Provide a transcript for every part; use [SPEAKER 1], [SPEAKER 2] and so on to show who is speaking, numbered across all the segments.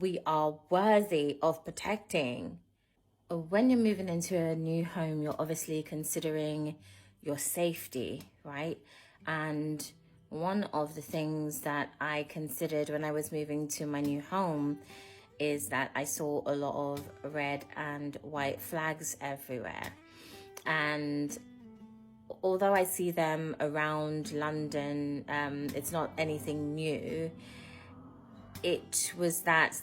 [SPEAKER 1] we are worthy of protecting. When you're moving into a new home, you're obviously considering your safety, right? And one of the things that I considered when I was moving to my new home is that I saw a lot of red and white flags everywhere. And although I see them around London, it's not anything new. It was that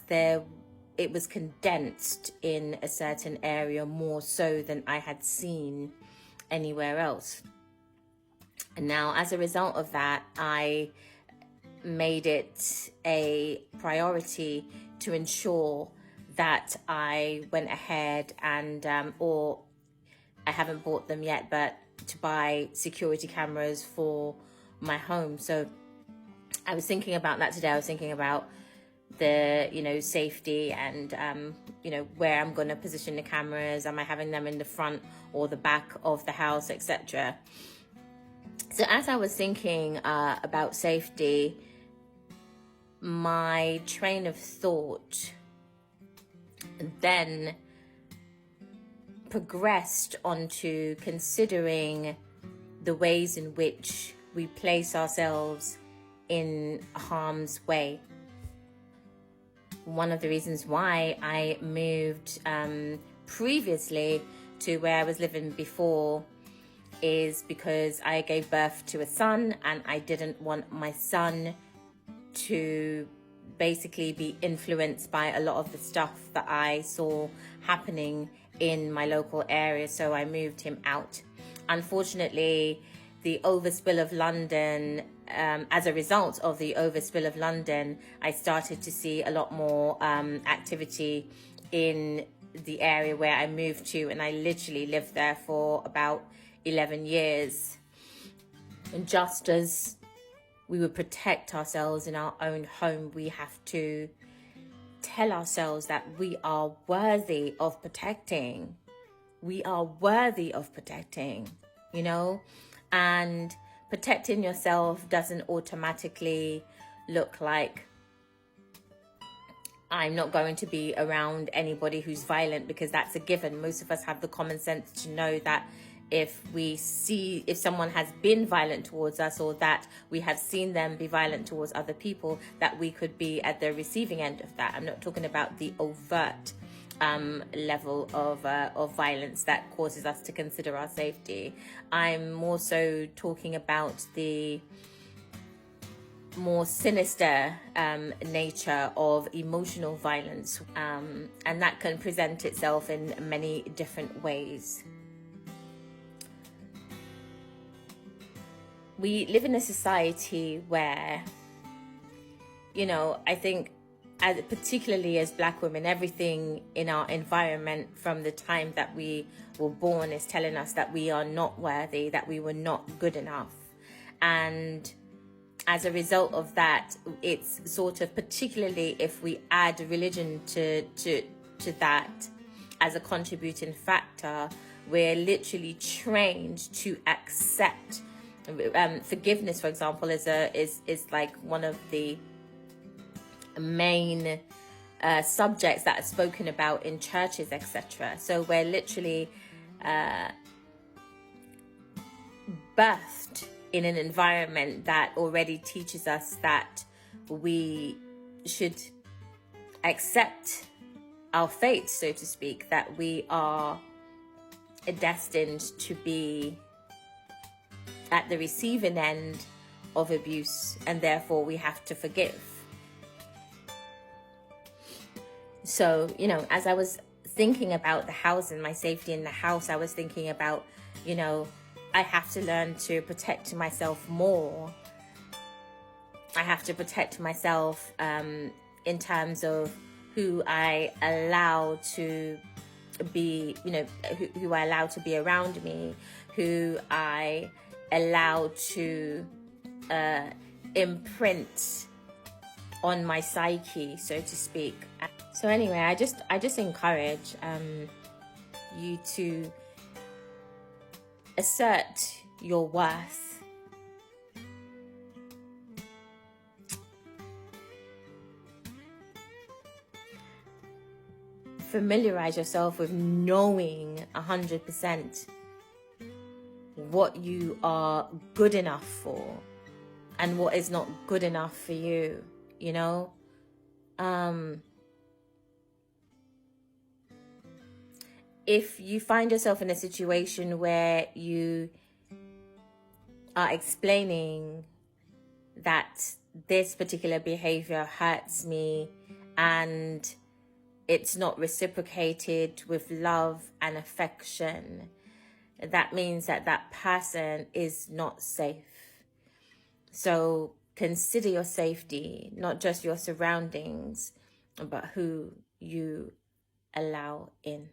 [SPEAKER 1] it was condensed in a certain area more so than I had seen anywhere else. And now, as a result of that, I made it a priority to ensure that I went ahead and, or I haven't bought them yet, but to buy security cameras for my home. So I was thinking about that today. I was thinking about the safety and where I'm going to position the cameras. Am I having them in the front or the back of the house, etc. So as I was thinking about safety, my train of thought then progressed onto considering the ways in which we place ourselves in harm's way. One of the reasons why I moved previously to where I was living before is because I gave birth to a son, and I didn't want my son to basically be influenced by a lot of the stuff that I saw happening in my local area, so I moved him out. Unfortunately, the overspill of London, as a result of the overspill of London, I started to see a lot more activity in the area where I moved to, and I literally lived there for about 11 years. And just as we would protect ourselves in our own home, we have to tell ourselves that we are worthy of protecting. We are worthy of protecting, and protecting yourself doesn't automatically look like I'm not going to be around anybody who's violent, because that's a given. Most of us have the common sense to know that if someone has been violent towards us, or that we have seen them be violent towards other people, that we could be at the receiving end of that. I'm not talking about the overt level of violence that causes us to consider our safety. I'm more so talking about the more sinister nature of emotional violence, and that can present itself in many different ways. We live in a society where, I think, particularly as Black women, everything in our environment from the time that we were born is telling us that we are not worthy, that we were not good enough. And as a result of that, it's sort of, particularly if we add religion to that as a contributing factor, we're literally trained to accept forgiveness, for example, is like one of the main subjects that are spoken about in churches, etc. So we're literally birthed in an environment that already teaches us that we should accept our fate, so to speak, that we are destined to be at the receiving end of abuse, and therefore we have to forgive. So, as I was thinking about the house and my safety in the house, I was thinking about, I have to learn to protect myself more. I have to protect myself in terms of who I allow to be, who I allow to be around me, who I allow to imprint on my psyche, so to speak. So anyway, I just encourage you to assert your worth. familiarize yourself with knowing 100% what you are good enough for and what is not good enough for you, you know? If you find yourself in a situation where you are explaining that this particular behavior hurts me and it's not reciprocated with love and affection, that means that that person is not safe. So consider your safety, not just your surroundings, but who you allow in.